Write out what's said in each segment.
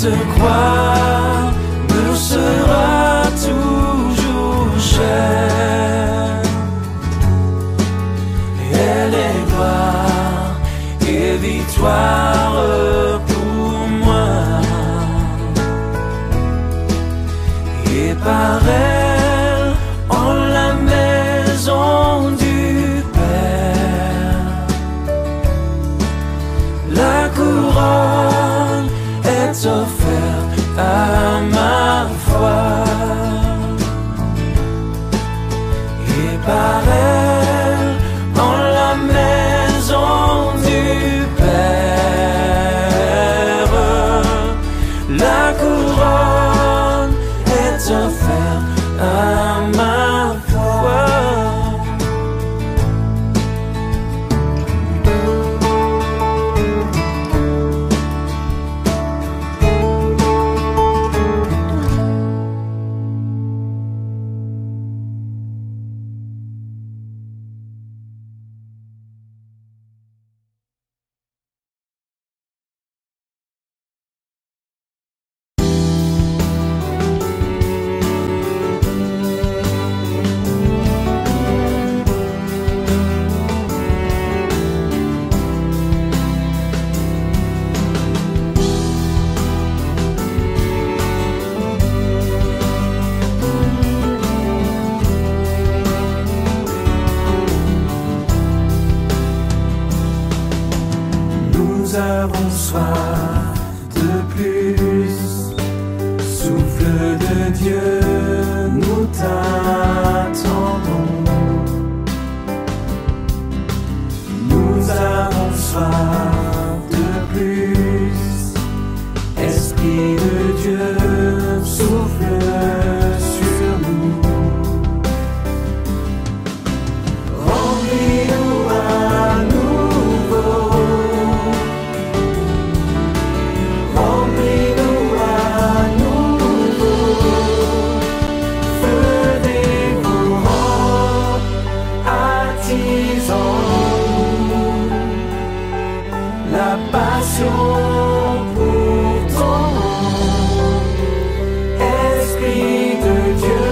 se croire me sera toujours chère. Elle est gloire et victoire pour moi. Et par elle, en la maison du Père, la couronne est offerte à ma foi. Et par elle, en la maison du Père, la couronne est offerte à ma foi. Nous avons soif de plus, souffle de Dieu, nous t'attendons. Nous avons soif de plus, Esprit de Dieu, souffle sur nous. Remplis-nous à nouveau. Remplis-nous à nouveau, feu dévorant, attisant-nous, la passion pour ton nom. Esprit de Dieu,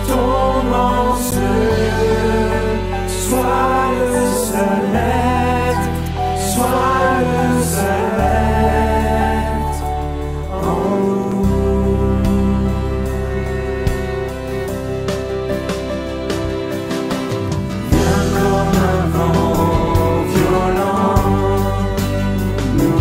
ton nom seul, sois le seul être, sois le seul être en nous. Viens comme un vent violent, nous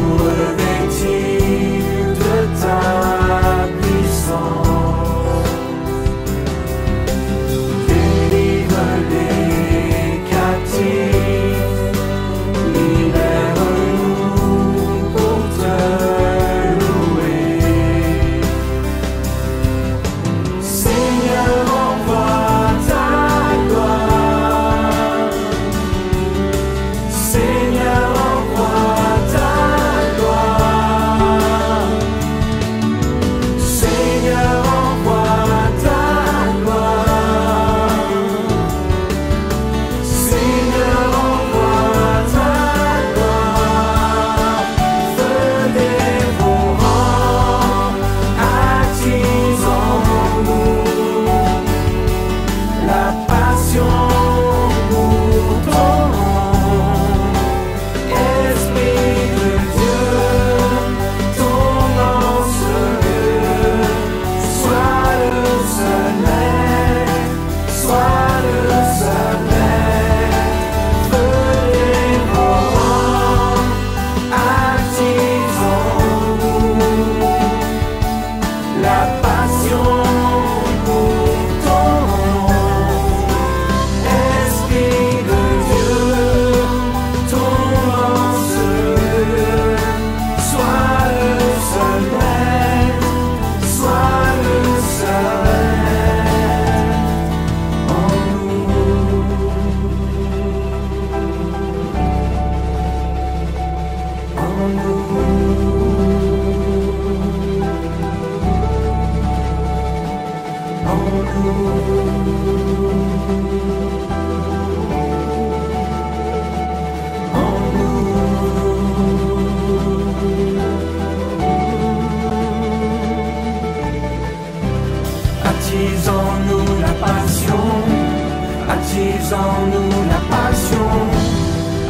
attise en nous la passion,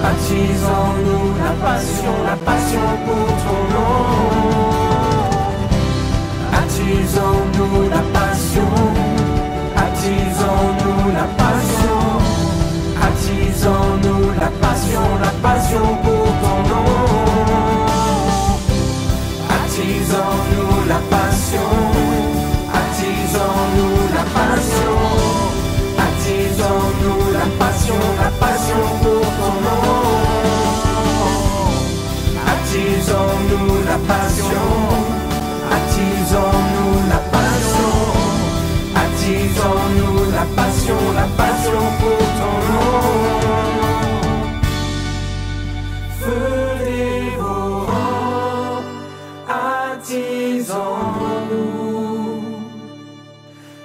attise en nous la passion pour ton nom. Attise en nous la passion, attise en nous la passion, attise en nous la passion pour ton nom. Attise en nous la passion, attise en nous la passion, attise en nous la passion pour ton nom. Attise en nous la passion, attise en nous la passion, attise en nous la passion pour ton nom. Feu dévorant, attise en nous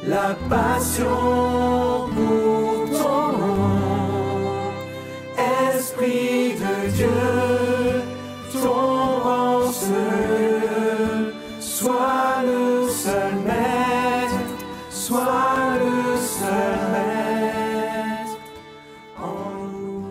la passion pour ton nom. Esprit de Dieu, ton rang seul, sois le seul maître, sois le seul maître en nous.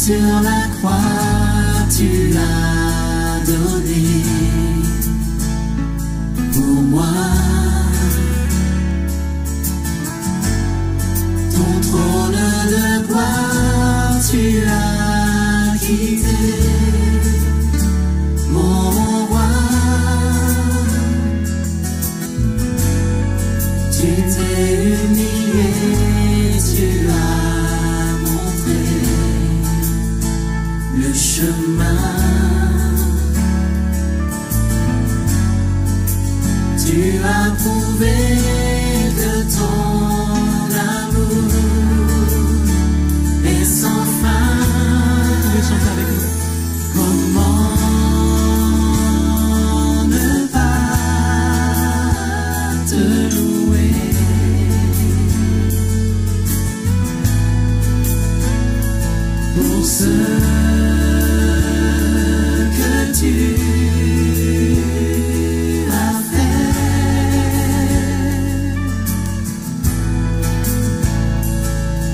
Sur la croix, tu l'as donné pour moi. Ton trône de gloire, tu l'as quitté, mon roi. Tu t'es humilié, tu as montré le chemin. Tu as prouvé que ton amour est sans fin. Comment ne pas te louer? Pour ce que tu as fait,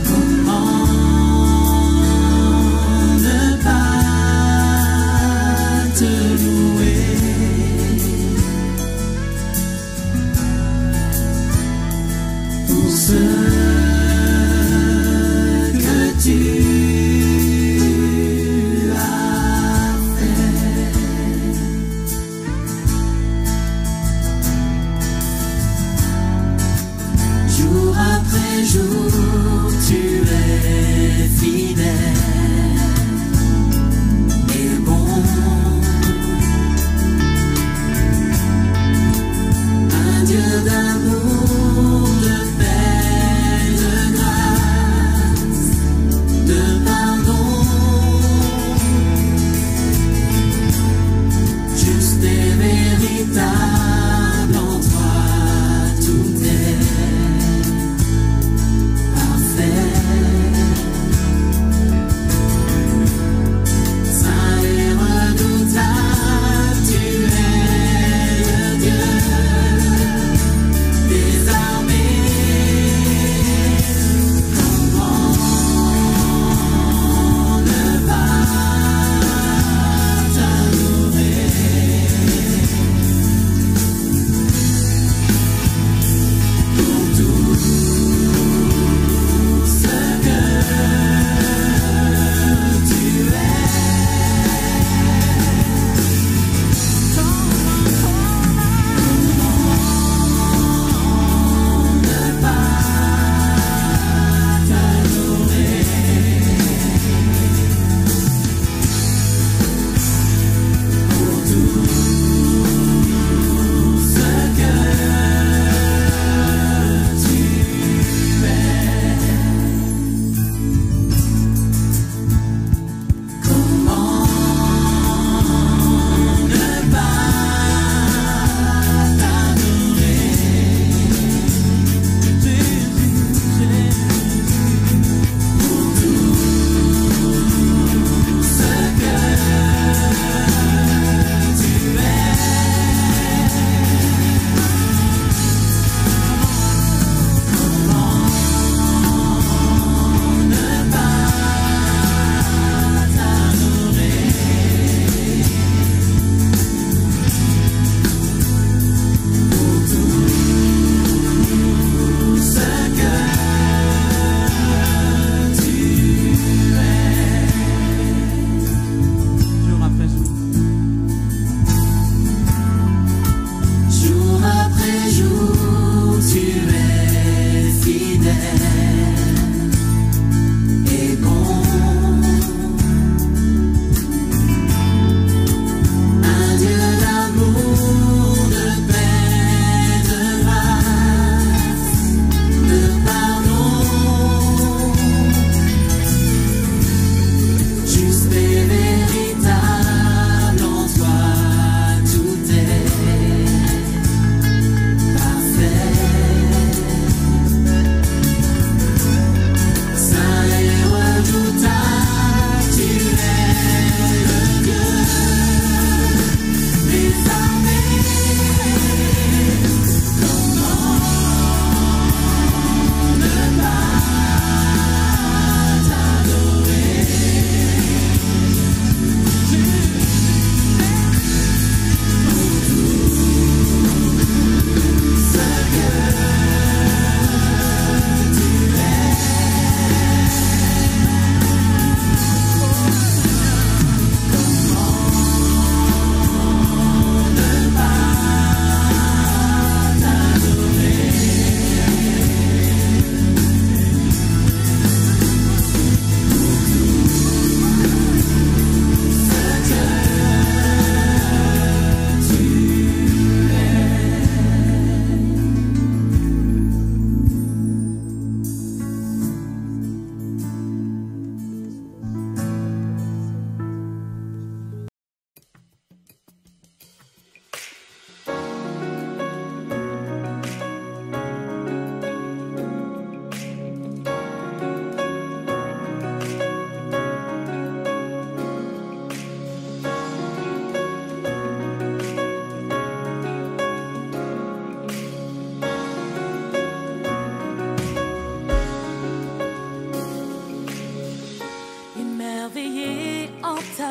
comment ne pas te louer? Pour ce que tu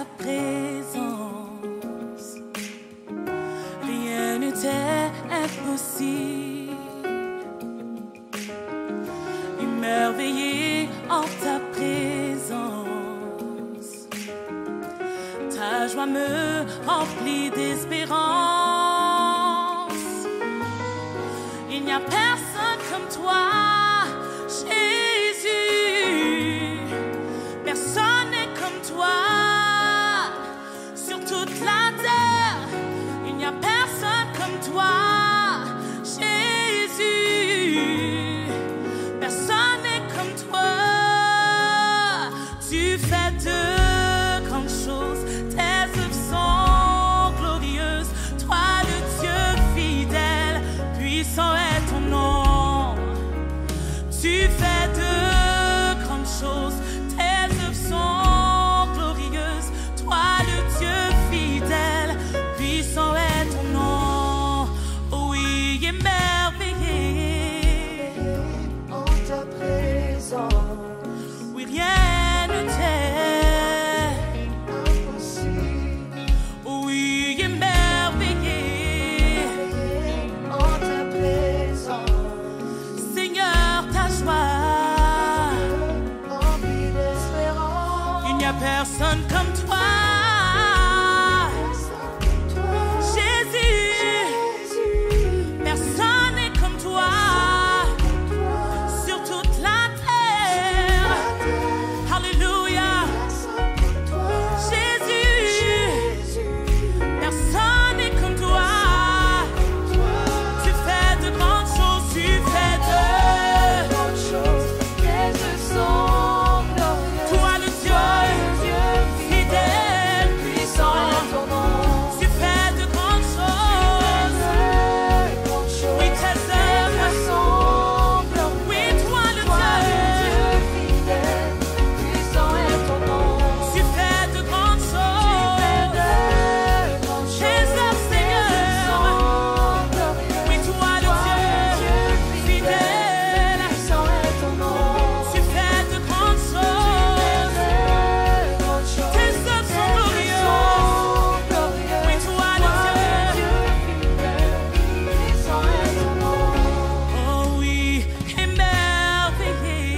ta présence, rien n'était impossible. Émerveillé en ta présence, ta joie me remplit d'espérance. Il n'y a personne comme toi, Jésus. Personne n'est comme toi sur toute la terre. Il n'y a personne comme toi, Jésus. Personne n'est comme toi. Tu fais de grandes choses, tes œuvres sont glorieuses. Toi le Dieu fidèle, puissant est ton nom. Tu fais de grandes choses, tes œuvres sont glorieuses. Toi le Dieu fidèle, puissant est ton nom. Oui, émerveillé en ta présence, oui, rien ne t'est impossible. oui, émerveillé En ta présence, Seigneur, ta joie. rempli d'espérance. Il n'y a personne comme toi, Jésus. Personne n'est comme toi sur toute la terre. Alléluia. Jésus, personne n'est comme toi. Tu fais de grandes choses, tu fais de toi le Dieu fidèle, puissant. Tu fais de grandes choses. Oui, tes œuvres. Oui, toi le Dieu. Tu fais de grandes choses. Tes œuvres, Seigneur. Oui, toi le Dieu fidèle. Tu fais de grandes choses. Tes œuvres sont glorieuses. Oui, toi le Dieu. Oh oui, émerveillé.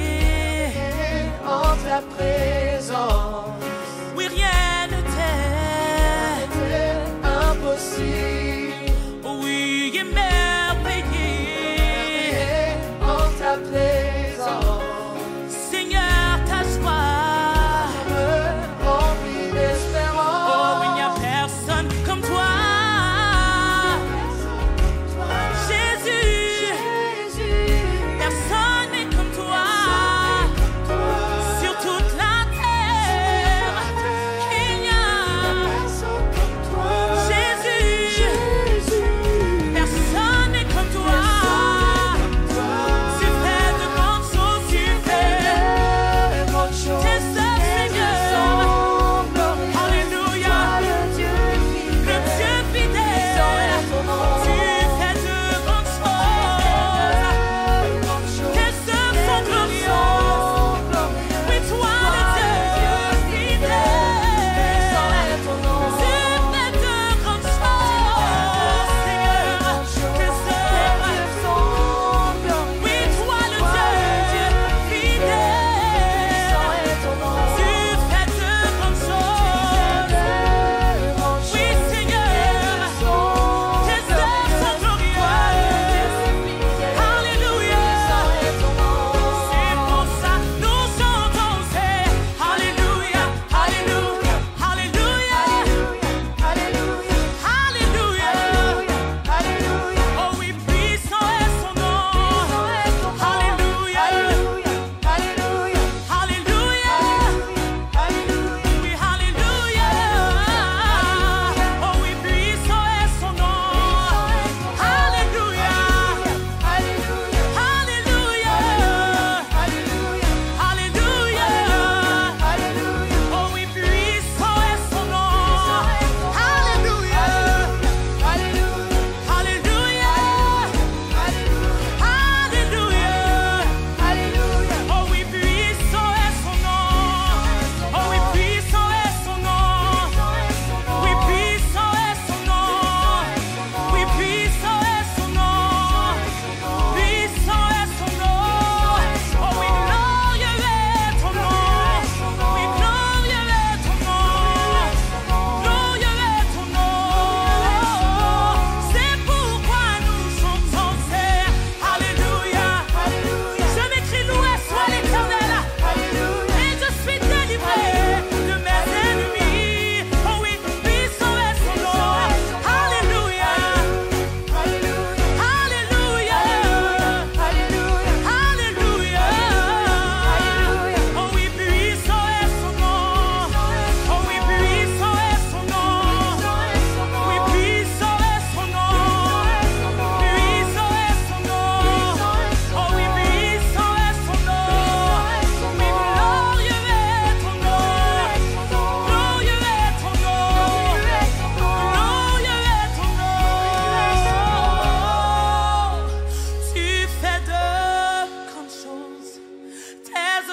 En ta présence, Oui, rien ne t'est. c'est impossible. Oui, émerveillé. En ta présence, Seigneur, ta joie. me remplis Oh, d'espérance. il n'y a personne comme toi, Jésus. Personne n'est comme toi sur toute la terre.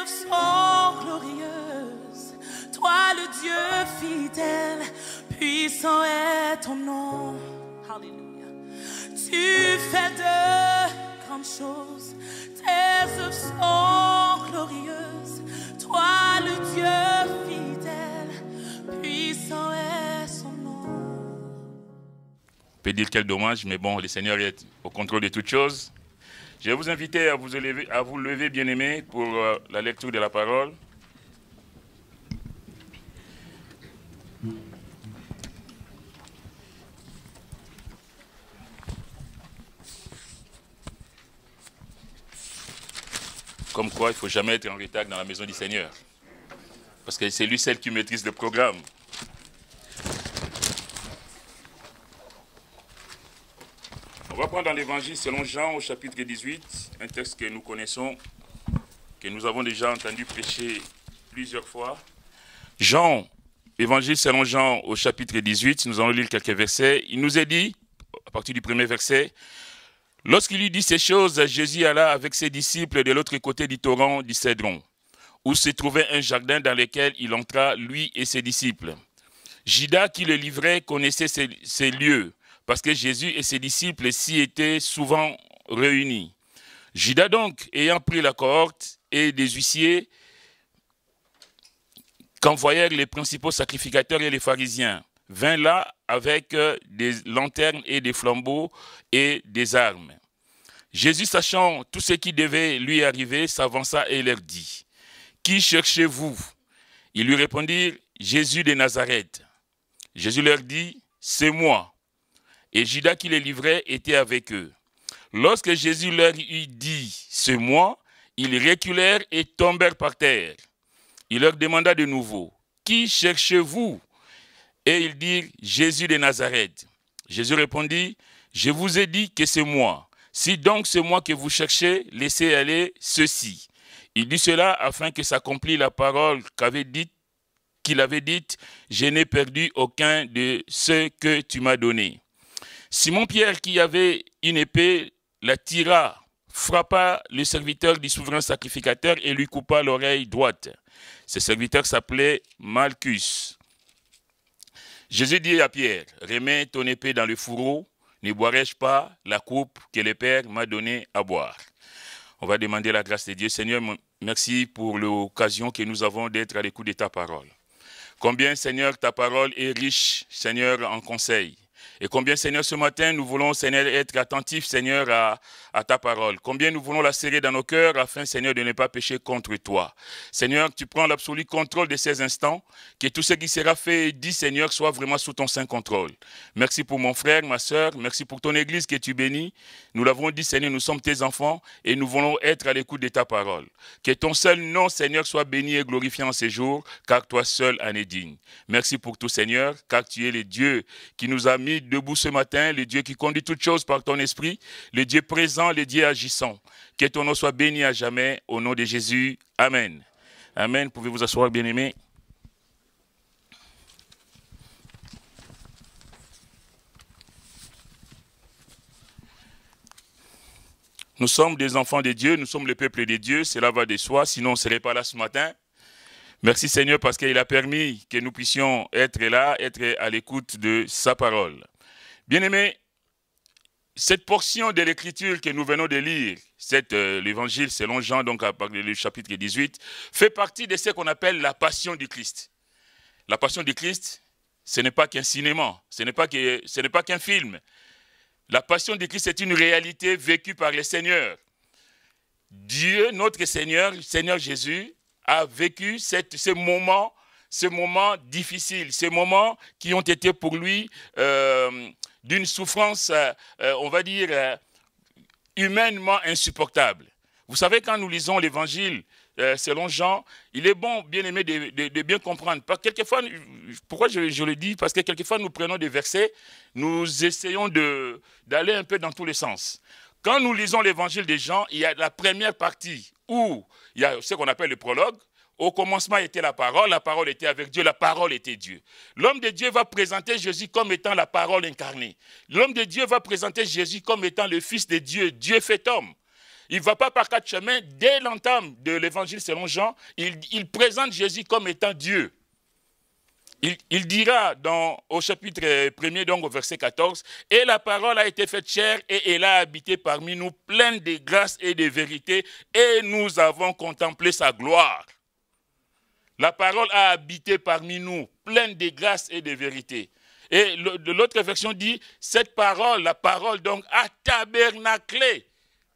œuvres sont glorieuses. Toi le Dieu fidèle, puissant est ton nom. Alléluia. Tu fais de grandes choses. Tes œuvres sont glorieuses. Toi le Dieu fidèle, puissant est son nom. On peut dire quel dommage, mais bon, le Seigneur est au contrôle de toutes choses. Je vais vous inviter à vous lever, bien-aimés, pour la lecture de la parole. Comme quoi, il ne faut jamais être en retard dans la maison du Seigneur. Parce que c'est lui seul qui maîtrise le programme. On va prendre dans l'évangile selon Jean au chapitre 18, un texte que nous connaissons, que nous avons déjà entendu prêcher plusieurs fois. Jean, évangile selon Jean au chapitre 18, nous allons lire quelques versets. Il nous est dit, à partir du premier verset, « Lorsqu'il lui dit ces choses, Jésus alla avec ses disciples de l'autre côté du torrent du Cédron, où se trouvait un jardin dans lequel il entra, lui et ses disciples. Judas, qui le livrait, connaissait ces lieux, parce que Jésus et ses disciples s'y étaient souvent réunis. Judas donc, ayant pris la cohorte et des huissiers qu'envoyèrent les principaux sacrificateurs et les pharisiens, vint là avec des lanternes et des flambeaux et des armes. Jésus, sachant tout ce qui devait lui arriver, s'avança et leur dit, « Qui cherchez-vous » Ils lui répondirent, « Jésus de Nazareth. » Jésus leur dit, « C'est moi. » Et Judas qui les livrait était avec eux. Lorsque Jésus leur eut dit, « C'est moi », ils reculèrent et tombèrent par terre. Il leur demanda de nouveau, « Qui cherchez-vous » Et ils dirent, « Jésus de Nazareth. » Jésus répondit, « Je vous ai dit que c'est moi. Si donc c'est moi que vous cherchez, laissez aller ceci. » Il dit cela afin que s'accomplisse la parole qu'il avait dite, « Je n'ai perdu aucun de ceux que tu m'as donnés. » Simon-Pierre, qui avait une épée, la tira, frappa le serviteur du souverain sacrificateur et lui coupa l'oreille droite. Ce serviteur s'appelait Malchus. Jésus dit à Pierre, « Remets ton épée dans le fourreau, ne boirai-je pas la coupe que le Père m'a donnée à boire ?» On va demander la grâce de Dieu. Seigneur, merci pour l'occasion que nous avons d'être à l'écoute de ta parole. Combien, Seigneur, ta parole est riche, Seigneur, en conseils. Et combien, Seigneur, ce matin, nous voulons, Seigneur, être attentifs, Seigneur, à ta parole. Combien nous voulons la serrer dans nos cœurs afin, Seigneur, de ne pas pécher contre toi. Seigneur, tu prends l'absolu contrôle de ces instants. Que tout ce qui sera fait et dit, Seigneur, soit vraiment sous ton saint contrôle. Merci pour mon frère, ma soeur. Merci pour ton église que tu bénis. Nous l'avons dit, Seigneur, nous sommes tes enfants et nous voulons être à l'écoute de ta parole. Que ton seul nom, Seigneur, soit béni et glorifié en ces jours, car toi seul en es digne. Merci pour tout, Seigneur, car tu es le Dieu qui nous a mis debout ce matin, le Dieu qui conduit toutes choses par ton esprit, le Dieu présent, le Dieu agissant. Que ton nom soit béni à jamais, au nom de Jésus. Amen. Amen. Pouvez vous asseoir, bien-aimés. Nous sommes des enfants de Dieu, nous sommes le peuple de Dieu, cela va de soi, sinon on ne serait pas là ce matin. Merci Seigneur parce qu'il a permis que nous puissions être là, être à l'écoute de sa parole. Bien-aimés, cette portion de l'écriture que nous venons de lire, l'évangile selon Jean, donc à partir du chapitre 18, fait partie de ce qu'on appelle la passion du Christ. La passion du Christ, ce n'est pas qu'un cinéma, ce n'est pas qu'un film. La passion du Christ est une réalité vécue par le Seigneur. Dieu, notre Seigneur, Seigneur Jésus, a vécu ces moments difficiles, ces moments qui ont été pour lui d'une souffrance, on va dire, humainement insupportable. Vous savez, quand nous lisons l'évangile selon Jean, il est bon, bien aimé, de bien comprendre. Quelquefois, pourquoi je le dis? Parce que quelquefois, nous prenons des versets, nous essayons d'aller un peu dans tous les sens. Quand nous lisons l'évangile de Jean, il y a la première partie où il y a ce qu'on appelle le prologue. Au commencement était la parole était avec Dieu, la parole était Dieu. L'homme de Dieu va présenter Jésus comme étant la parole incarnée. L'homme de Dieu va présenter Jésus comme étant le Fils de Dieu, Dieu fait homme. il ne va pas par quatre chemins. Dès l'entame de l'évangile selon Jean, il présente Jésus comme étant Dieu. Il dira au chapitre 1er, donc au verset 14, « Et la parole a été faite chair et elle a habité parmi nous, pleine de grâce et de vérité, et nous avons contemplé sa gloire. » La parole a habité parmi nous, pleine de grâce et de vérité. Et l'autre version dit, cette parole, la parole donc, a tabernaclé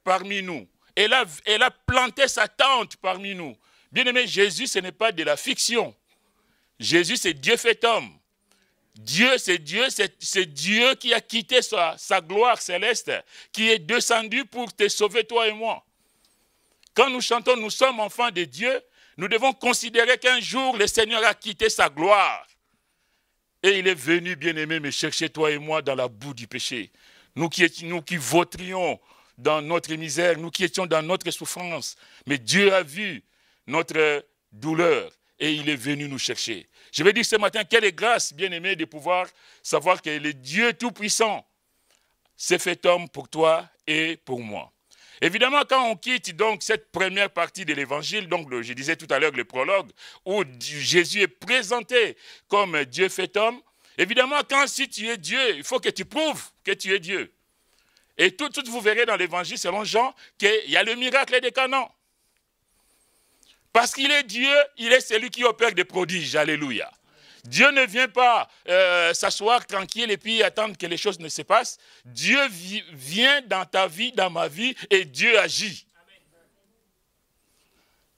parmi nous. Elle a planté sa tente parmi nous. Bien-aimé, Jésus, ce n'est pas de la fiction. Jésus, c'est Dieu fait homme. Dieu, c'est Dieu qui a quitté sa gloire céleste, qui est descendu pour te sauver, toi et moi. Quand nous chantons, nous sommes enfants de Dieu, nous devons considérer qu'un jour, le Seigneur a quitté sa gloire. Et il est venu, bien-aimé, me chercher, toi et moi, dans la boue du péché. Nous qui vautrions dans notre misère, nous qui étions dans notre souffrance. Mais Dieu a vu notre douleur. Et il est venu nous chercher. Je vais dire ce matin, quelle est grâce, bien-aimé, de pouvoir savoir que le Dieu Tout-Puissant s'est fait homme pour toi et pour moi. Évidemment, quand on quitte donc cette première partie de l'évangile, donc je disais tout à l'heure le prologue, où Jésus est présenté comme Dieu fait homme, évidemment, si tu es Dieu, il faut que tu prouves que tu es Dieu. Et tout vous verrez dans l'évangile selon Jean qu'il y a le miracle des Canaan. Parce qu'il est Dieu, il est celui qui opère des prodiges. Alléluia. Dieu ne vient pas s'asseoir tranquille et puis attendre que les choses ne se passent. Dieu vient dans ta vie, dans ma vie, et Dieu agit.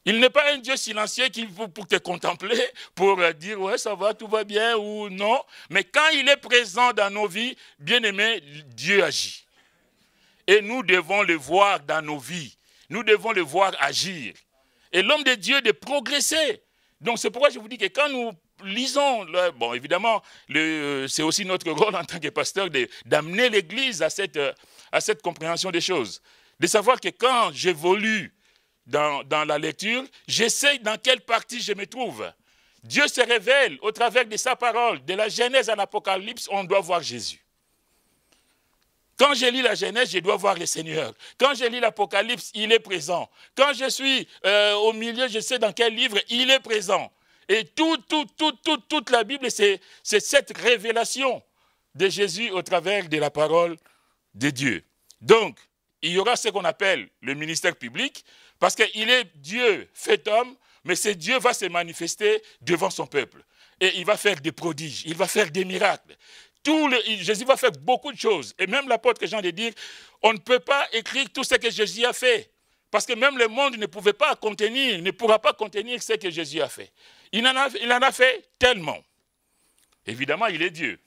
Il n'est pas un Dieu silencieux qui pour te contempler, pour dire « ouais, ça va, tout va bien » ou non. Mais quand il est présent dans nos vies, bien aimé, Dieu agit. Et nous devons le voir dans nos vies. Nous devons le voir agir. Et l'homme de Dieu de progresser. Donc c'est pourquoi je vous dis que quand nous lisons, bon évidemment, c'est aussi notre rôle en tant que pasteur d'amener l'Église à cette compréhension des choses. De savoir que quand j'évolue dans la lecture, j'essaie dans quelle partie je me trouve. Dieu se révèle au travers de sa parole. De la Genèse à l'Apocalypse, on doit voir Jésus. Quand je lis la Genèse, je dois voir le Seigneur. Quand je lis l'Apocalypse, il est présent. Quand je suis au milieu, je sais dans quel livre, il est présent. Et toute la Bible, c'est cette révélation de Jésus au travers de la parole de Dieu. Donc, il y aura ce qu'on appelle le ministère public, parce qu'il est Dieu fait homme, mais ce Dieu va se manifester devant son peuple. Et il va faire des prodiges, il va faire des miracles. Jésus va faire beaucoup de choses. Et même l'apôtre Jean de dire, on ne peut pas écrire tout ce que Jésus a fait. Parce que même le monde ne pourra pas contenir ce que Jésus a fait. Il en a fait tellement. Évidemment, il est Dieu.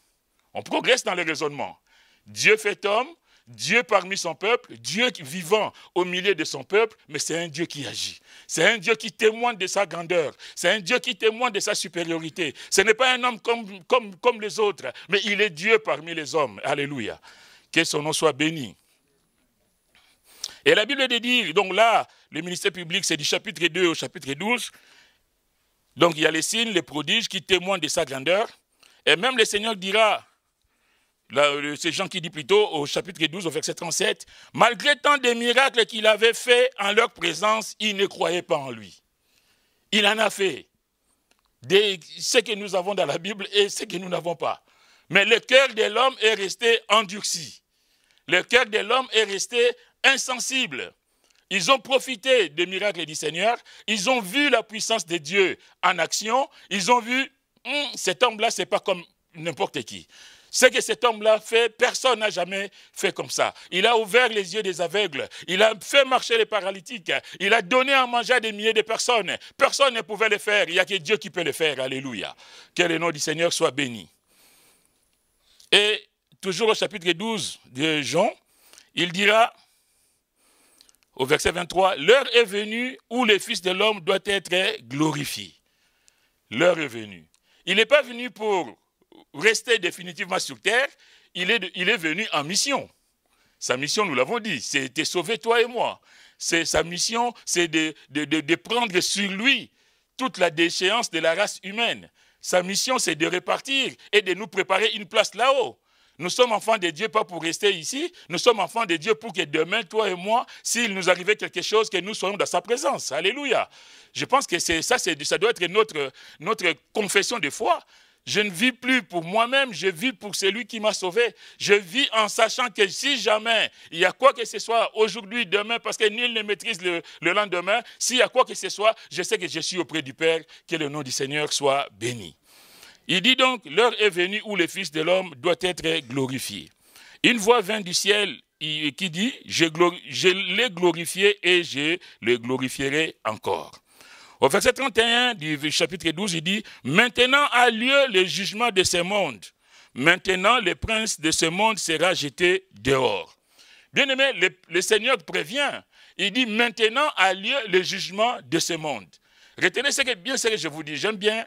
On progresse dans le raisonnement. Dieu fait homme, Dieu parmi son peuple, Dieu vivant au milieu de son peuple, mais c'est un Dieu qui agit. C'est un Dieu qui témoigne de sa grandeur. C'est un Dieu qui témoigne de sa supériorité. Ce n'est pas un homme comme les autres, mais il est Dieu parmi les hommes. Alléluia. Que son nom soit béni. Et la Bible dit, donc là, le ministère public, c'est du chapitre 2 au chapitre 12. Donc il y a les signes, les prodiges qui témoignent de sa grandeur. Et même le Seigneur dira, c'est Jean qui dit plutôt au chapitre 12, au verset 37, « Malgré tant de miracles qu'il avait fait en leur présence, ils ne croyaient pas en lui. » Il en a fait ce que nous avons dans la Bible et ce que nous n'avons pas. Mais le cœur de l'homme est resté endurci. Le cœur de l'homme est resté insensible. Ils ont profité des miracles du Seigneur. Ils ont vu la puissance de Dieu en action. Ils ont vu, cet homme-là, ce n'est pas comme n'importe qui. Ce que cet homme-là fait, personne n'a jamais fait comme ça. Il a ouvert les yeux des aveugles. Il a fait marcher les paralytiques. Il a donné à manger à des milliers de personnes. Personne ne pouvait le faire. Il n'y a que Dieu qui peut le faire. Alléluia. Que le nom du Seigneur soit béni. Et toujours au chapitre 12 de Jean, il dira, au verset 23, « L'heure est venue où le Fils de l'homme doit être glorifié. » L'heure est venue. Il n'est pas venu pour rester définitivement sur terre, il est venu en mission. Sa mission, nous l'avons dit, c'est de sauver toi et moi. Sa mission, c'est de prendre sur lui toute la déchéance de la race humaine. Sa mission, c'est de repartir et de nous préparer une place là-haut. nous sommes enfants de Dieu pas pour rester ici, nous sommes enfants de Dieu pour que demain, toi et moi, s'il nous arrivait quelque chose, que nous soyons dans sa présence. Alléluia. Je pense que ça doit être notre confession de foi. Je ne vis plus pour moi-même, je vis pour celui qui m'a sauvé. Je vis en sachant que si jamais il y a quoi que ce soit aujourd'hui, demain, parce que nul ne maîtrise le lendemain, s'il y a quoi que ce soit, je sais que je suis auprès du Père, que le nom du Seigneur soit béni. Il dit donc, l'heure est venue où le Fils de l'homme doit être glorifié. Une voix vint du ciel qui dit, je l'ai glorifié et je le glorifierai encore. Au verset 31 du chapitre 12, il dit, maintenant a lieu le jugement de ce monde. Maintenant, le prince de ce monde sera jeté dehors. Bien-aimé, le Seigneur prévient. Il dit, maintenant a lieu le jugement de ce monde. Retenez ce que je vous dis. J'aime bien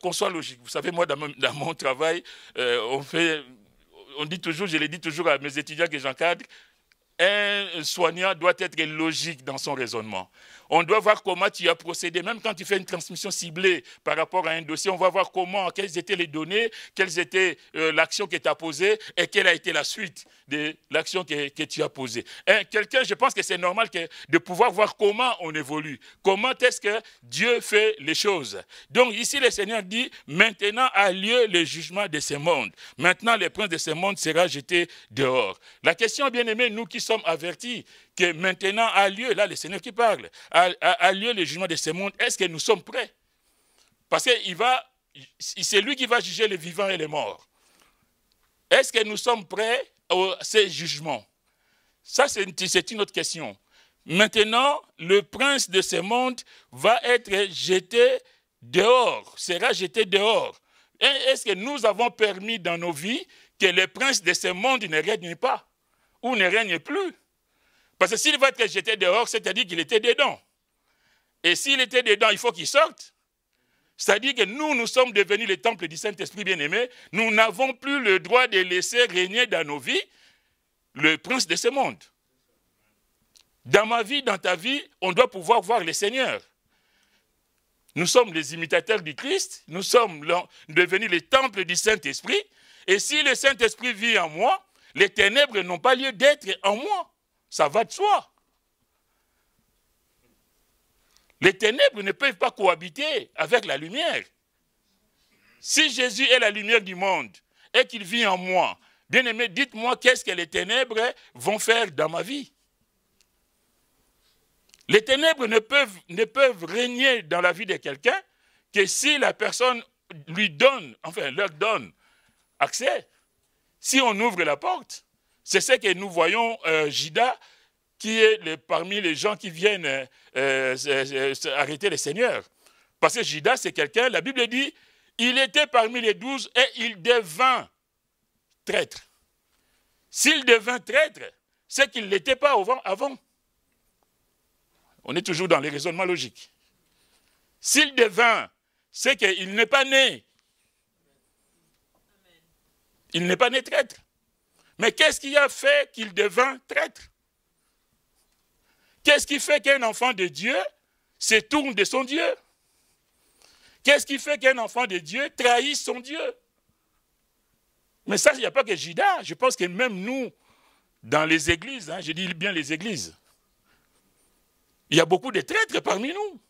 qu'on soit logique. Vous savez, moi, dans mon travail, on dit toujours, je le dis toujours à mes étudiants que j'encadre, un soignant doit être logique dans son raisonnement. On doit voir comment tu as procédé. Même quand tu fais une transmission ciblée par rapport à un dossier, on va voir quelles étaient les données, quelles étaient l'action que tu as posée et quelle a été la suite de l'action que tu as posée. Quelqu'un, je pense que c'est normal de pouvoir voir comment on évolue. Comment est-ce que Dieu fait les choses. Donc ici, le Seigneur dit, maintenant a lieu le jugement de ce monde. Maintenant, le prince de ce monde sera jeté dehors. La question, bien aimé, nous qui sommes avertis, que maintenant a lieu, là le Seigneur qui parle, a lieu le jugement de ce monde, est-ce que nous sommes prêts? Parce que c'est lui qui va juger les vivants et les morts. Est-ce que nous sommes prêts à ces jugements? Ça, c'est une autre question. Maintenant, le prince de ce monde va être jeté dehors, sera jeté dehors. Est-ce que nous avons permis dans nos vies que le prince de ce monde ne règne pas ou ne règne plus? Parce que s'il va être jeté dehors, c'est-à-dire qu'il était dedans. Et s'il était dedans, il faut qu'il sorte. C'est-à-dire que nous sommes devenus le temple du Saint-Esprit bien-aimé. Nous n'avons plus le droit de laisser régner dans nos vies le prince de ce monde. Dans ma vie, dans ta vie, on doit pouvoir voir le Seigneur. Nous sommes les imitateurs du Christ. Nous sommes devenus le temple du Saint-Esprit. Et si le Saint-Esprit vit en moi, les ténèbres n'ont pas lieu d'être en moi. Ça va de soi. Les ténèbres ne peuvent pas cohabiter avec la lumière. Si Jésus est la lumière du monde et qu'il vit en moi, bien aimé, dites-moi qu'est-ce que les ténèbres vont faire dans ma vie. Les ténèbres ne peuvent régner dans la vie de quelqu'un que si la personne leur donne accès. Si on ouvre la porte, c'est ce que nous voyons Judas, qui est parmi les gens qui viennent arrêter le Seigneur. Parce que Judas, c'est quelqu'un, la Bible dit, il était parmi les 12 et il devint traître. S'il devint traître, c'est qu'il ne l'était pas avant. On est toujours dans les raisonnements logiques. S'il devint, c'est qu'il n'est pas né. Il n'est pas né traître. Mais qu'est-ce qui a fait qu'il devint traître? Qu'est-ce qui fait qu'un enfant de Dieu se tourne de son Dieu? Qu'est-ce qui fait qu'un enfant de Dieu trahit son Dieu? Mais ça, il n'y a pas que Judas. Je pense que même nous, dans les églises, je dis bien les églises, il y a beaucoup de traîtres parmi nous.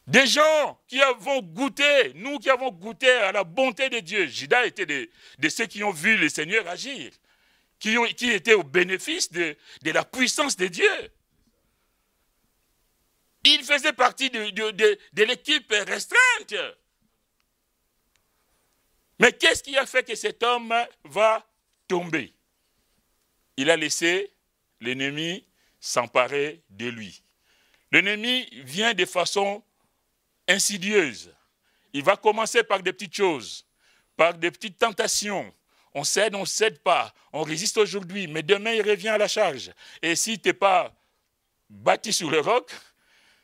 Des gens qui avons goûté, nous qui avons goûté à la bonté de Dieu. Judas était de ceux qui ont vu le Seigneur agir, qui étaient au bénéfice de la puissance de Dieu. Il faisait partie de l'équipe restreinte. Mais qu'est-ce qui a fait que cet homme va tomber? Il a laissé l'ennemi s'emparer de lui. L'ennemi vient de façon insidieuse. Il va commencer par des petites choses, par des petites tentations. On cède, on ne cède pas. On résiste aujourd'hui, mais demain, il revient à la charge. Et si tu n'es pas bâti sur le roc,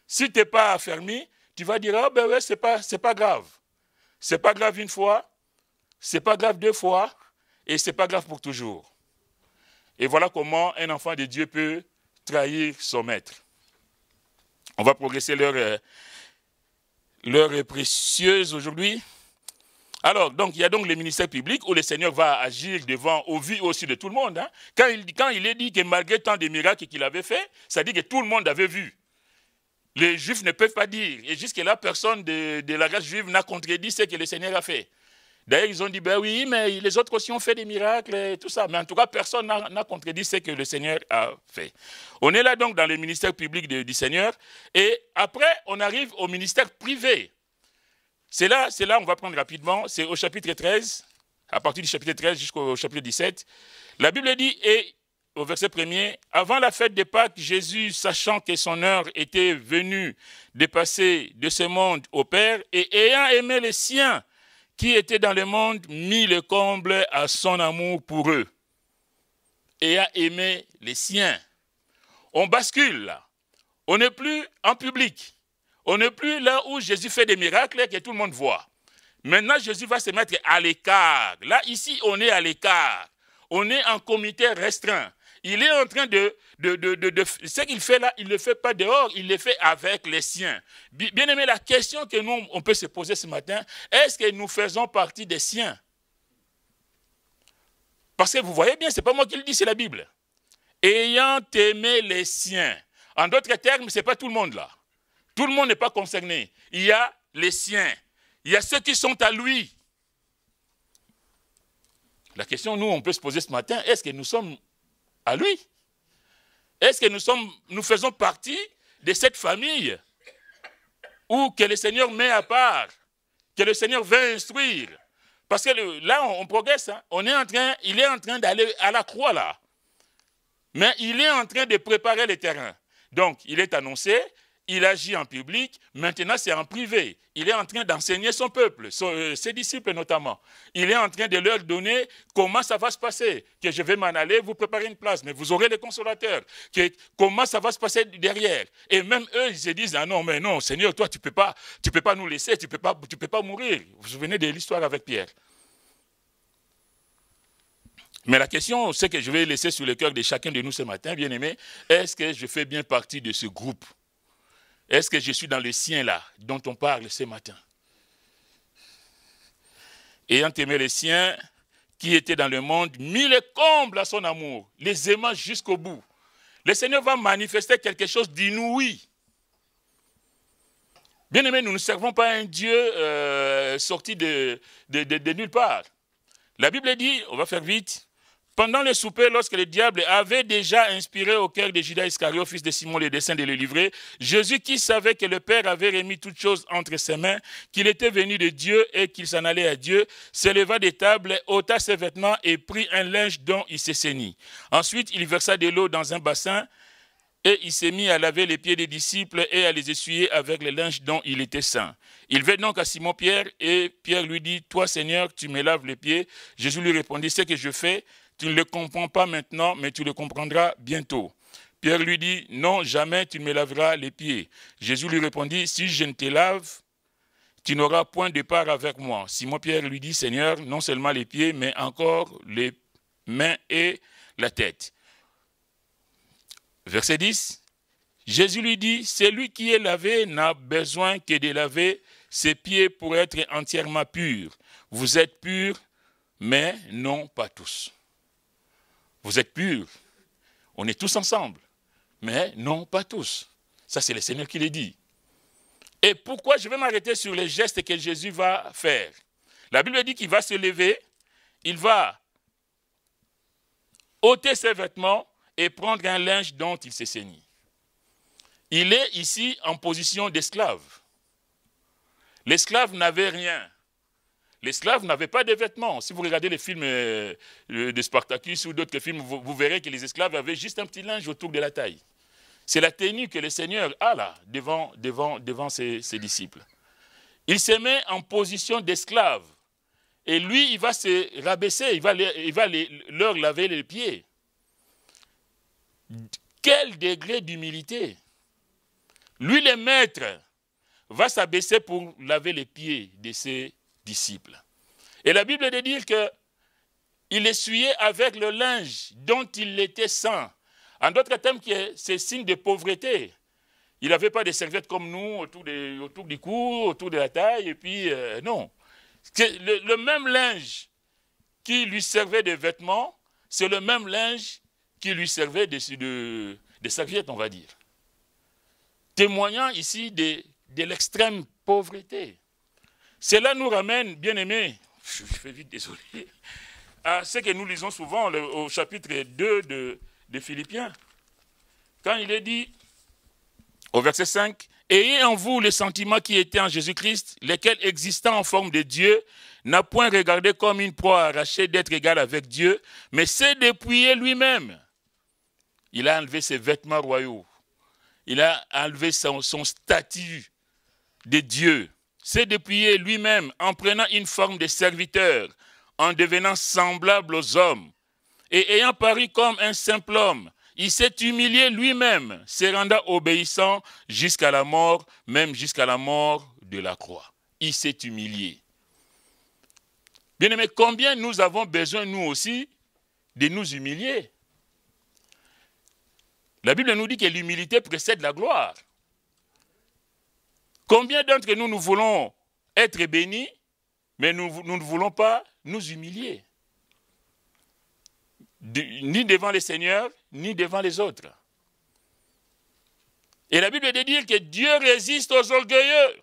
si tu n'es pas affermi, tu vas dire, ah ben ouais, c'est pas grave. C'est pas grave une fois, c'est pas grave deux fois, et c'est pas grave pour toujours. Et voilà comment un enfant de Dieu peut trahir son maître. On va progresser l'heure est précieuse aujourd'hui. Alors, donc, il y a donc le ministère public où le Seigneur va agir devant, au vu aussi de tout le monde. Hein. Quand il est dit que malgré tant de miracles qu'il avait fait, ça dit que tout le monde avait vu. Les Juifs ne peuvent pas dire. Et jusque-là, personne de la race juive n'a contredit ce que le Seigneur a fait. D'ailleurs, ils ont dit, ben oui, mais les autres aussi ont fait des miracles et tout ça. Mais en tout cas, personne n'a contredit ce que le Seigneur a fait. On est là donc dans le ministère public du Seigneur. Et après, on arrive au ministère privé. C'est là, on va prendre rapidement, c'est au chapitre 13, à partir du chapitre 13 jusqu'au chapitre 17. La Bible dit, et au verset 1er, avant la fête des Pâques, Jésus, sachant que son heure était venue de passer de ce monde au Père, et ayant aimé les siens qui étaient dans le monde, mit le comble à son amour pour eux. Ayant aimé les siens. On bascule là. On n'est plus en public. On n'est plus là où Jésus fait des miracles et que tout le monde voit. Maintenant, Jésus va se mettre à l'écart. Là, ici, on est à l'écart. On est en comité restreint. Il est en train ce qu'il fait là, il ne le fait pas dehors, il le fait avec les siens. Bien aimé, la question que nous, on peut se poser ce matin, est-ce que nous faisons partie des siens? Parce que vous voyez bien, ce n'est pas moi qui le dis, c'est la Bible. Ayant aimé les siens. En d'autres termes, ce n'est pas tout le monde là. Tout le monde n'est pas concerné. Il y a les siens. Il y a ceux qui sont à lui. La question, nous, on peut se poser ce matin, est-ce que nous sommes à lui? Est-ce que nous faisons partie de cette famille où que le Seigneur met à part, que le Seigneur veut instruire? Parce que là, on progresse. Hein? Il est en train d'aller à la croix là. Mais il est en train de préparer le terrain. Donc, il est annoncé. Il agit en public, maintenant c'est en privé. Il est en train d'enseigner son peuple, ses disciples notamment. Il est en train de leur donner comment ça va se passer. Que je vais m'en aller, vous préparer une place, mais vous aurez les consolateurs. Comment ça va se passer derrière. Et même eux, ils se disent, ah non, mais non, Seigneur, toi tu peux pas nous laisser, tu peux pas mourir. Vous vous souvenez de l'histoire avec Pierre. Mais la question, c'est que je vais laisser sur le cœur de chacun de nous ce matin, bien aimé, est-ce que je fais bien partie de ce groupe? Est-ce que je suis dans le sien là, dont on parle ce matin? Ayant aimé les siens qui étaient dans le monde, mis le comble à son amour, les aimant jusqu'au bout. Le Seigneur va manifester quelque chose d'inouï. Bien aimé, nous ne servons pas un Dieu sorti de nulle part. La Bible dit, on va faire vite, pendant le souper, lorsque le diable avait déjà inspiré au cœur de Judas Iscariot, fils de Simon, le dessein de le livrer, Jésus, qui savait que le Père avait remis toutes choses entre ses mains, qu'il était venu de Dieu et qu'il s'en allait à Dieu, se leva des tables, ôta ses vêtements et prit un linge dont il se ceignit. Ensuite, il versa de l'eau dans un bassin et il s'est mis à laver les pieds des disciples et à les essuyer avec le linge dont il était saint. Il vint donc à Simon Pierre et Pierre lui dit, « Toi, Seigneur, tu me laves les pieds. » Jésus lui répondit, « Ce que je fais, tu ne le comprends pas maintenant, mais tu le comprendras bientôt. » Pierre lui dit, « Non, jamais tu ne me laveras les pieds. » Jésus lui répondit, « Si je ne te lave, tu n'auras point de part avec moi. » Simon Pierre lui dit, « Seigneur, non seulement les pieds, mais encore les mains et la tête. » Verset 10, Jésus lui dit, « Celui qui est lavé n'a besoin que de laver ses pieds pour être entièrement pur. Vous êtes purs, mais non pas tous. » Vous êtes purs. On est tous ensemble. Mais non, pas tous. Ça, c'est le Seigneur qui le dit. Et pourquoi je vais m'arrêter sur les gestes que Jésus va faire? La Bible dit qu'il va se lever, il va ôter ses vêtements et prendre un linge dont il s'est saigné. Il est ici en position d'esclave. L'esclave n'avait rien. L'esclave n'avait pas de vêtements. Si vous regardez les films de Spartacus ou d'autres films, vous verrez que les esclaves avaient juste un petit linge autour de la taille. C'est la tenue que le Seigneur a là, devant ses disciples. Il se met en position d'esclave. Et lui, il va se rabaisser, il va leur laver les pieds. Quel degré d'humilité! Lui, le maître, va s'abaisser pour laver les pieds de ses disciples. Et la Bible dit dire qu'il essuyait avec le linge dont il était saint. En d'autres termes, c'est signe de pauvreté. Il n'avait pas de serviettes comme nous autour du cou, autour de la taille, et puis non. Le même linge qui lui servait de vêtements, c'est le même linge qui lui servait de serviettes, on va dire. Témoignant ici de l'extrême pauvreté. Cela nous ramène, bien aimés, je fais vite, désolé, à ce que nous lisons souvent au chapitre 2 de Philippiens. Quand il est dit, au verset 5, « Ayez en vous les sentiments qui étaient en Jésus-Christ, lesquels, existant en forme de Dieu, n'a point regardé comme une proie arrachée d'être égal avec Dieu, mais s'est dépouillé lui-même. » Il a enlevé ses vêtements royaux. Il a enlevé son statut de Dieu. S'est dépouillé lui-même en prenant une forme de serviteur, en devenant semblable aux hommes. Et ayant paru comme un simple homme, il s'est humilié lui-même, se rendant obéissant jusqu'à la mort, même jusqu'à la mort de la croix. Il s'est humilié. Bien-aimés, combien nous avons besoin, nous aussi, de nous humilier? La Bible nous dit que l'humilité précède la gloire. Combien d'entre nous, nous voulons être bénis, mais nous ne voulons pas nous humilier? Ni devant les seigneurs, ni devant les autres. Et la Bible dit dire que Dieu résiste aux orgueilleux.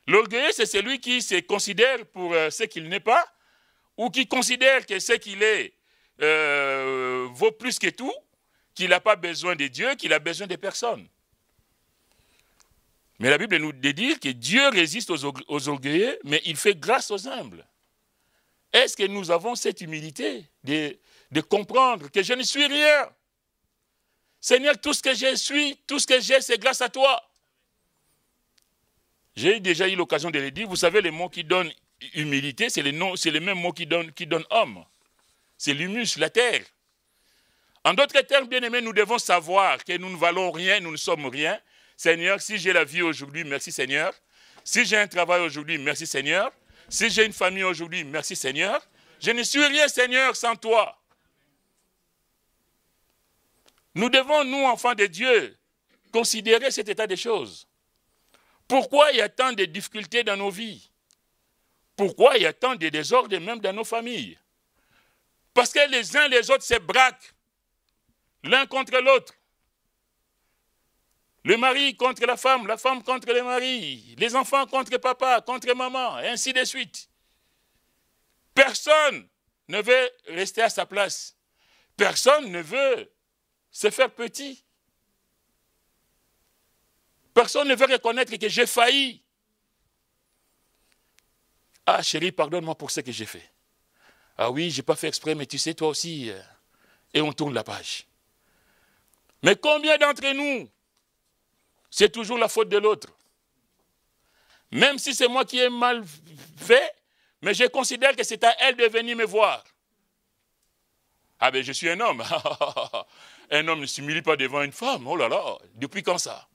L'orgueilleux, c'est celui qui se considère pour ce qu'il n'est pas, ou qui considère que ce qu'il est vaut plus que tout, qu'il n'a pas besoin de Dieu, qu'il a besoin de personne. Mais la Bible nous dit dire que Dieu résiste aux orgueilleux, mais il fait grâce aux humbles. Est-ce que nous avons cette humilité de comprendre que je ne suis rien? Seigneur, tout ce que je suis, tout ce que j'ai, c'est grâce à toi. J'ai déjà eu l'occasion de le dire. Vous savez, les mots qui donnent humilité, c'est les mêmes mots qui donnent homme. C'est l'humus, la terre. En d'autres termes, bien-aimés, nous devons savoir que nous ne valons rien, nous ne sommes rien. Seigneur, si j'ai la vie aujourd'hui, merci Seigneur. Si j'ai un travail aujourd'hui, merci Seigneur. Si j'ai une famille aujourd'hui, merci Seigneur. Je ne suis rien, Seigneur, sans toi. Nous devons, nous, enfants de Dieu, considérer cet état des choses. Pourquoi il y a tant de difficultés dans nos vies? Pourquoi il y a tant de désordres même dans nos familles? Parce que les uns les autres se braquent, l'un contre l'autre. Le mari contre la femme contre le mari, les enfants contre papa, contre maman, et ainsi de suite. Personne ne veut rester à sa place. Personne ne veut se faire petit. Personne ne veut reconnaître que j'ai failli. Ah chérie, pardonne-moi pour ce que j'ai fait. Ah oui, je n'ai pas fait exprès, mais tu sais, toi aussi. Et on tourne la page. Mais combien d'entre nous, c'est toujours la faute de l'autre? Même si c'est moi qui ai mal fait, mais je considère que c'est à elle de venir me voir. Ah ben je suis un homme. Un homme ne s'humilie pas devant une femme. Oh là là, depuis quand ça?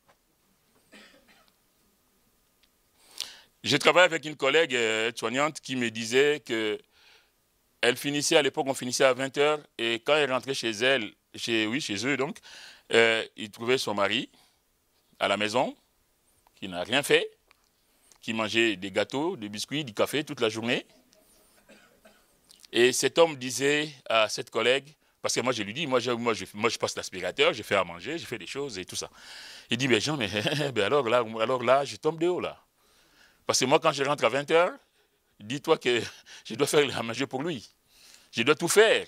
J'ai travaillé avec une collègue soignante qui me disait qu'elle finissait, à l'époque on finissait à 20h, et quand elle rentrait chez elle, chez eux donc, il trouvait son mari à la maison, qui n'a rien fait, qui mangeait des gâteaux, des biscuits, du café toute la journée. Et cet homme disait à cette collègue, parce que moi je lui dis, moi je passe l'aspirateur, je fais à manger, je fais des choses et tout ça. Il dit, mais Jean, mais alors là, je tombe de haut là. Parce que moi quand je rentre à 20h, dis-toi que je dois faire à manger pour lui. Je dois tout faire.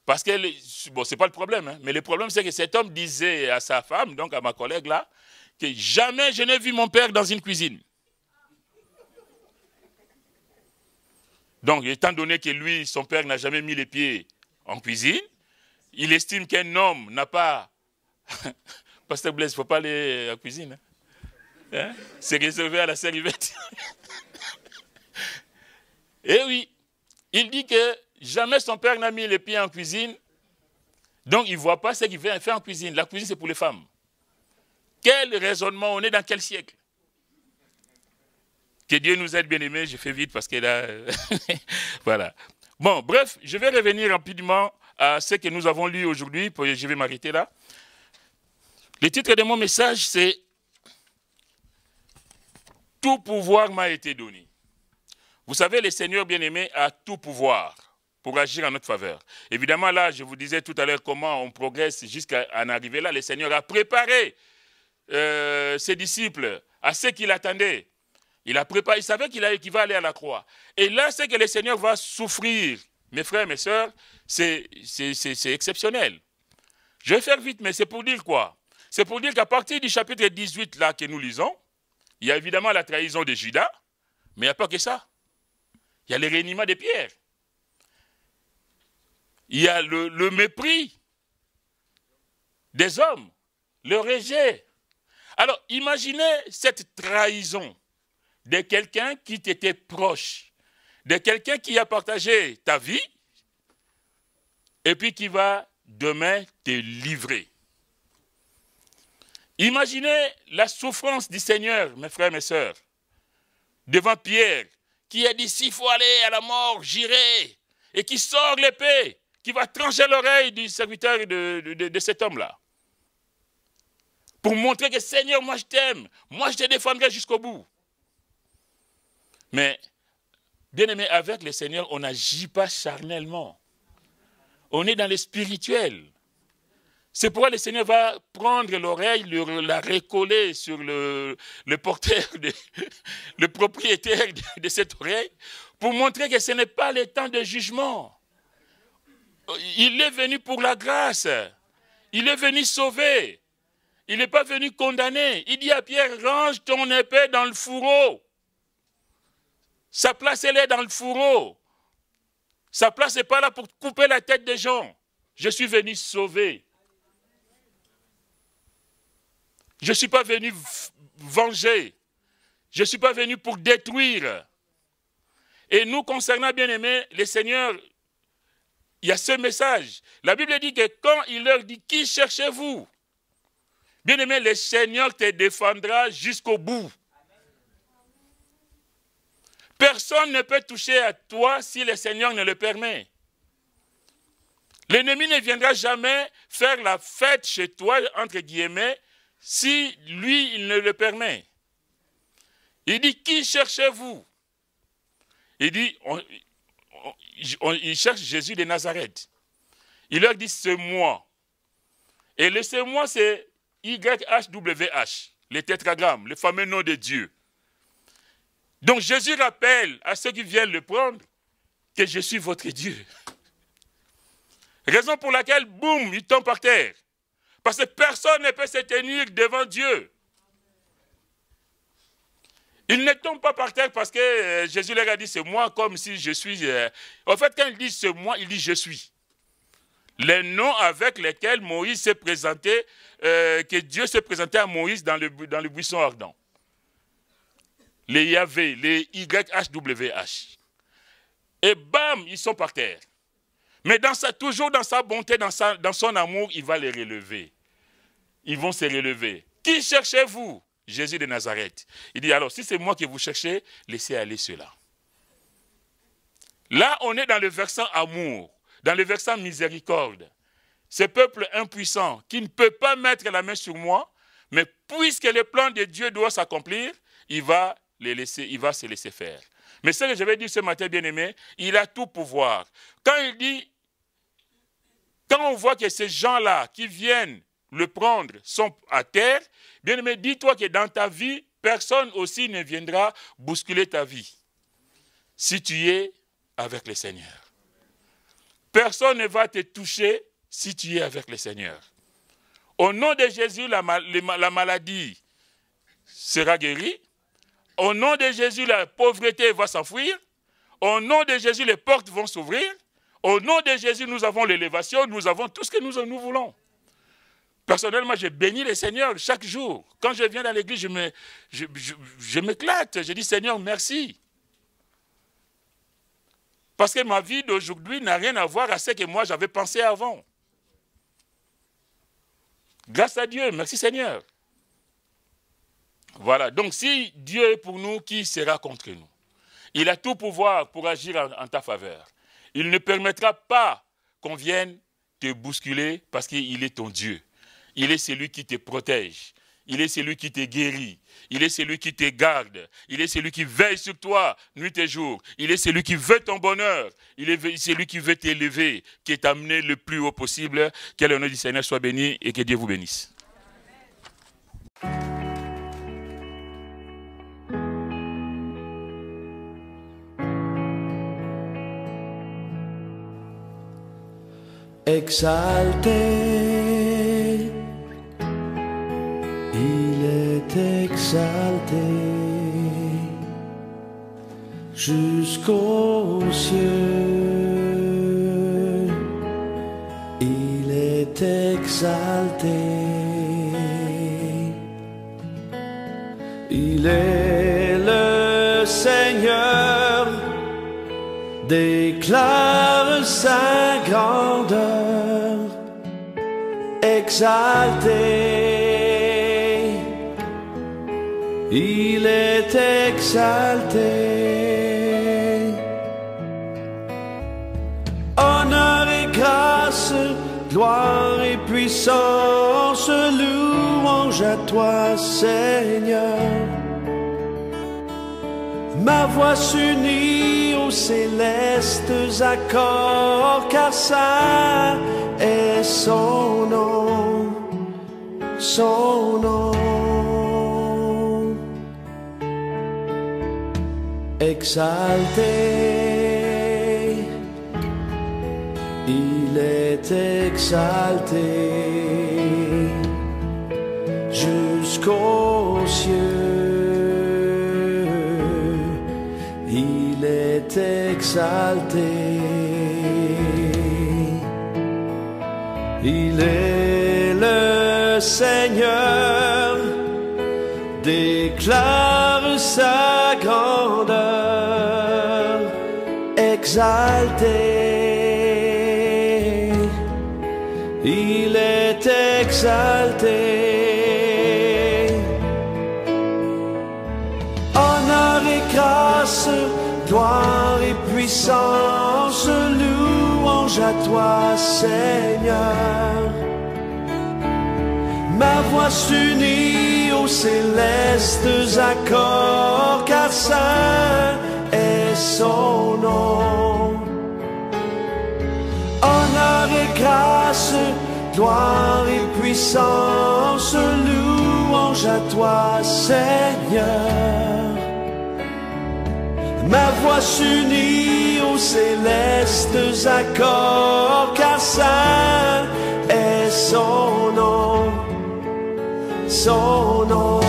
Parce que, bon, c'est pas le problème, hein, mais le problème c'est que cet homme disait à sa femme, donc à ma collègue là, que jamais je n'ai vu mon père dans une cuisine. Donc, étant donné que lui, son père n'a jamais mis les pieds en cuisine, il estime qu'un homme n'a pas... Pasteur Blaise, il ne faut pas aller en cuisine. Hein? C'est réservé à la serviette. Et oui, il dit que jamais son père n'a mis les pieds en cuisine, donc il ne voit pas ce qu'il fait en cuisine. La cuisine, c'est pour les femmes. Quel raisonnement, on est dans quel siècle? Que Dieu nous aide, bien-aimés, je fais vite parce que là... voilà. Bon, bref, je vais revenir rapidement à ce que nous avons lu aujourd'hui, je vais m'arrêter là. Le titre de mon message, c'est « Tout pouvoir m'a été donné ». Vous savez, le Seigneur bien-aimé a tout pouvoir pour agir en notre faveur. Évidemment, là, je vous disais tout à l'heure comment on progresse jusqu'à en arriver là. Le Seigneur a préparé ses disciples à ce qu'il attendait. Il a préparé, il savait qu'il va aller à la croix. Et là, c'est que le Seigneur va souffrir. Mes frères, mes sœurs, c'est exceptionnel. Je vais faire vite, mais c'est pour dire quoi? C'est pour dire qu'à partir du chapitre 18 là que nous lisons, il y a évidemment la trahison de Judas, mais il n'y a pas que ça. Il y a le reniement de Pierre. Il y a le mépris des hommes, le rejet. Alors, imaginez cette trahison de quelqu'un qui t'était proche, de quelqu'un qui a partagé ta vie et puis qui va demain te livrer. Imaginez la souffrance du Seigneur, mes frères, mes sœurs, devant Pierre, qui a dit, s'il faut aller à la mort, j'irai, et qui sort l'épée, qui va trancher l'oreille du serviteur de cet homme-là, pour montrer que Seigneur, moi je t'aime, moi je te défendrai jusqu'au bout. Mais, bien aimé, avec le Seigneur, on n'agit pas charnellement. On est dans le spirituel. C'est pourquoi le Seigneur va prendre l'oreille, la recoller sur le porteur, le propriétaire de cette oreille, pour montrer que ce n'est pas le temps de jugement. Il est venu pour la grâce. Il est venu sauver. Il n'est pas venu condamner. Il dit à Pierre, range ton épée dans le fourreau. Sa place, elle est dans le fourreau. Sa place n'est pas là pour couper la tête des gens. Je suis venu sauver. Je ne suis pas venu venger. Je ne suis pas venu pour détruire. Et nous, concernant bien-aimés, les seigneurs, il y a ce message. La Bible dit que quand il leur dit, qui cherchez-vous? Bien-aimé, le Seigneur te défendra jusqu'au bout. Personne ne peut toucher à toi si le Seigneur ne le permet. L'ennemi ne viendra jamais faire la fête chez toi, entre guillemets, si lui, il ne le permet. Il dit, qui cherchez-vous? Il dit, il cherche Jésus de Nazareth. Il leur dit, c'est moi. Et le c'est moi, c'est YHWH, le tétragramme, le fameux nom de Dieu. Donc Jésus rappelle à ceux qui viennent le prendre que je suis votre Dieu. Raison pour laquelle, boum, il tombe par terre. Parce que personne ne peut se tenir devant Dieu. Il ne tombe pas par terre parce que Jésus leur a dit c'est moi comme si je suis. En fait, quand il dit c'est moi, il dit je suis. Les noms avec lesquels Moïse s'est présenté, que Dieu s'est présenté à Moïse dans le buisson ardent. Les Yahvé, les YHWH. Et bam, ils sont par terre. Mais toujours dans sa bonté, dans son amour, il va les relever. Ils vont se relever. Qui cherchez-vous? Jésus de Nazareth. Il dit alors, si c'est moi que vous cherchez, laissez aller cela. Là, on est dans le versant amour, dans le versant miséricorde. Ce peuple impuissant qui ne peut pas mettre la main sur moi, mais puisque le plan de Dieu doit s'accomplir, il va se laisser faire. Mais ce que je vais dire ce matin, bien-aimé, il a tout pouvoir. Quand il dit, quand on voit que ces gens-là qui viennent le prendre sont à terre, bien-aimé, dis-toi que dans ta vie, personne aussi ne viendra bousculer ta vie. Si tu es avec le Seigneur. Personne ne va te toucher si tu es avec le Seigneur. Au nom de Jésus, la maladie sera guérie. Au nom de Jésus, la pauvreté va s'enfuir. Au nom de Jésus, les portes vont s'ouvrir. Au nom de Jésus, nous avons l'élévation, nous avons tout ce que nous voulons. Personnellement, je bénis le Seigneur chaque jour. Quand je viens dans l'église, je m'éclate. Je dis, Seigneur, merci. Parce que ma vie d'aujourd'hui n'a rien à voir avec ce que moi j'avais pensé avant. Grâce à Dieu, merci Seigneur. Voilà, donc si Dieu est pour nous, qui sera contre nous? Il a tout pouvoir pour agir en ta faveur. Il ne permettra pas qu'on vienne te bousculer parce qu'il est ton Dieu. Il est celui qui te protège. Il est celui qui te guérit. Il est celui qui te garde. Il est celui qui veille sur toi nuit et jour. Il est celui qui veut ton bonheur. Il est celui qui veut t'élever, qui est amené le plus haut possible. Que le nom du Seigneur soit béni et que Dieu vous bénisse. Exalté, il est exalté jusqu'aux cieux, il est exalté, il est le Seigneur, déclare sa grandeur, exalté, il est exalté. Honneur et grâce, gloire et puissance, louange à toi, Seigneur. Ma voix s'unit aux célestes accords, car ça est son nom, son nom. Exalté, il est exalté jusqu'aux cieux. Il est exalté, il est le Seigneur, déclare sa grandeur, exalté, il est exalté. Honneur et grâce, gloire et puissance, louange à toi, Seigneur. Ma voix s'unit aux célestes accords, car saint est son nom. Honneur et grâce, gloire et puissance, louange à toi, Seigneur. Ma voix s'unit aux célestes accords, car saint est son nom, son nom.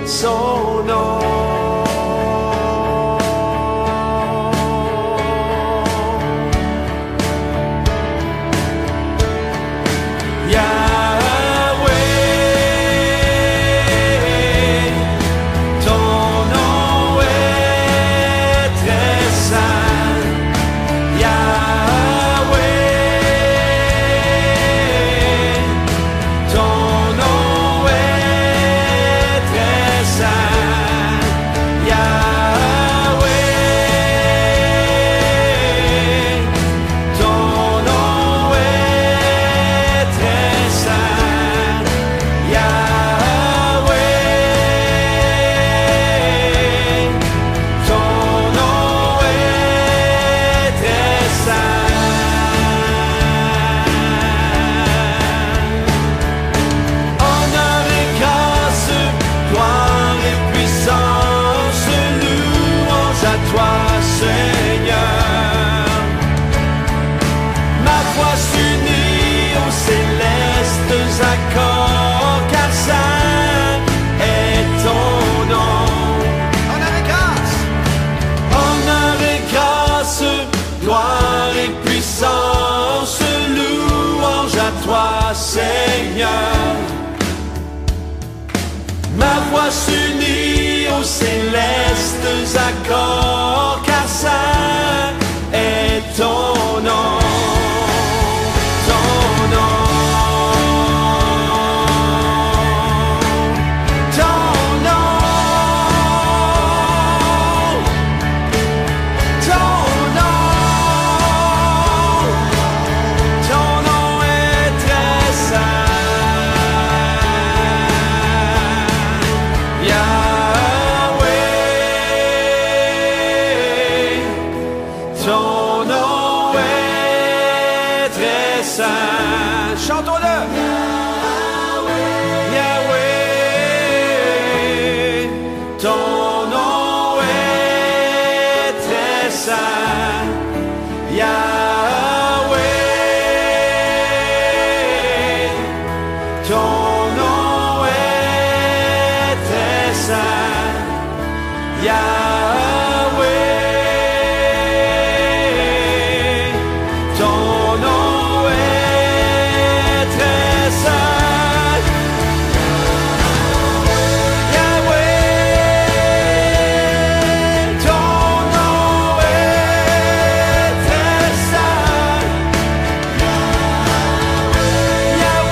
Son nom. Seigneur, ma voix s'unit aux célestes accords, car saint est ton nom, ton nom, ton nom, ton nom. ton nom est très saint. Chantons-le. Yahweh, ton nom est très saint. Yahweh, ton nom est très saint. Yahweh, ton nom est très saint. Yahweh, ton nom est très saint. Yahweh, ton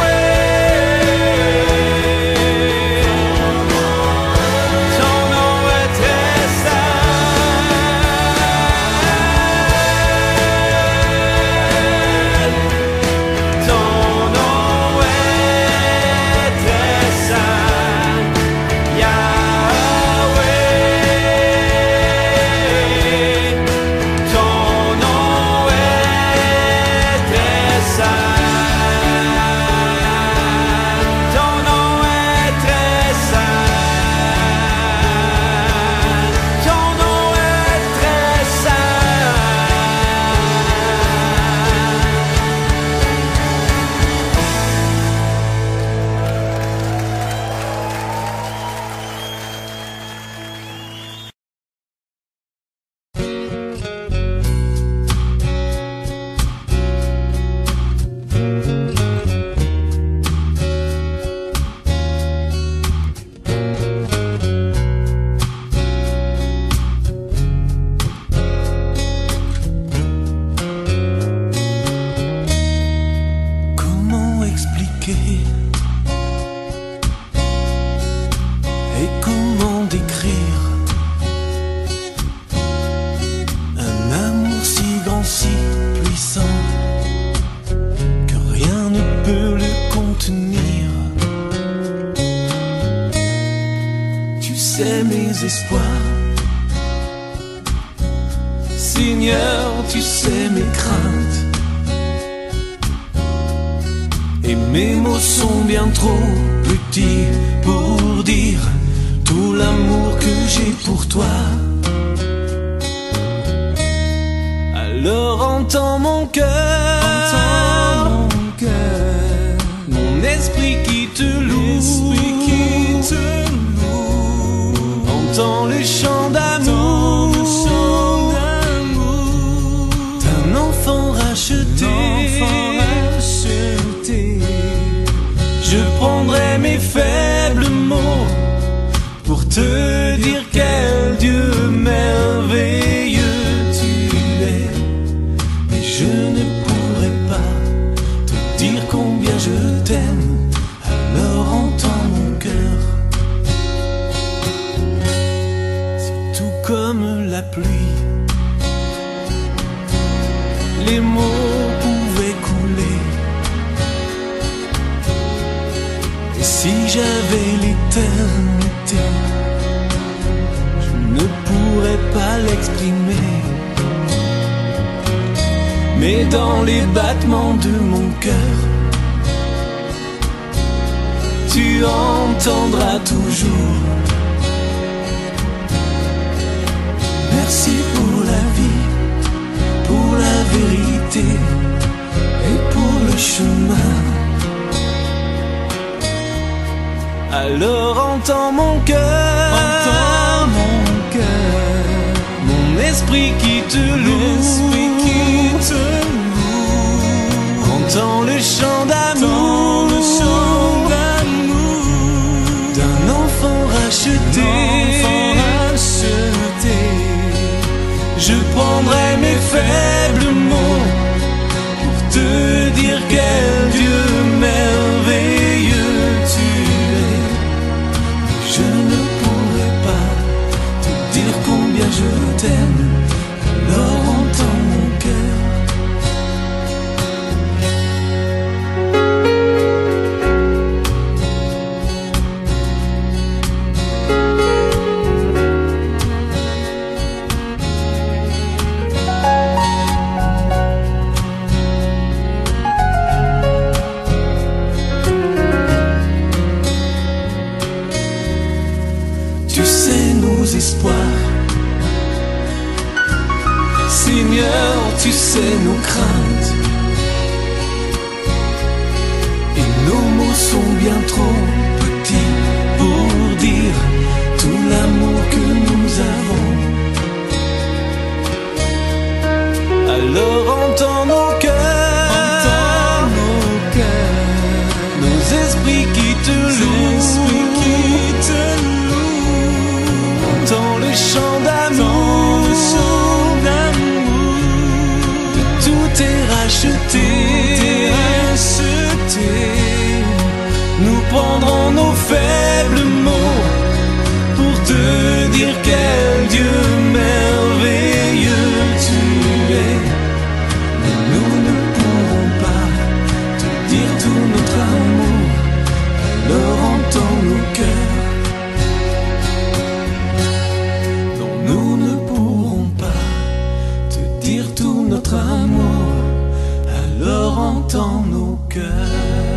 nom est très saint. Ton nom est très saint. Yahweh, ton nom est très saint. Ton nom est très saint. Ton nom est très Comment expliquer et comment décrire un amour si grand, si puissant que rien ne peut le contenir. Tu sais mes espoirs, Seigneur, tu sais mes craintes. Et mes mots sont bien trop petits pour dire tout l'amour que j'ai pour toi. Alors entends mon cœur, mon esprit qui te loue, entends le chant d'amour d'un enfant racheté. Je prendrai mes faibles mots pour te dire quel Dieu merveilleux tu es. Mais je ne pourrai pas te dire combien je t'aime. Alors entends mon cœur. C'est tout comme la pluie, les mots pouvaient couler. Et si j'avais l'éternité, je ne pourrais pas l'exprimer. Mais dans les battements de mon cœur, tu entendras toujours. Merci pour la vie, pour la vérité et pour le chemin. Alors entends mon cœur, mon esprit qui te loue, entends le chant d'amour d'un enfant racheté. Je prendrai mes faibles mots pour te dire quel Dieu merveilleux tu es. Je ne pourrai pas te dire combien je t'aime. Alors entends mon cœur. tu sais nos craintes. Et nos mots sont bien trop petits pour dire tout l'amour que nous avons. Alors entends nos cœurs, nos esprits qui te louent, entends les chants d'amour, de tout est racheté. Nous prendrons nos faibles mots pour te dire quel Dieu merveilleux tu es. Mais nous ne pourrons pas te dire tout notre amour, alors entends nos cœurs. Non, nous ne pourrons pas te dire tout notre amour, alors entends nos cœurs.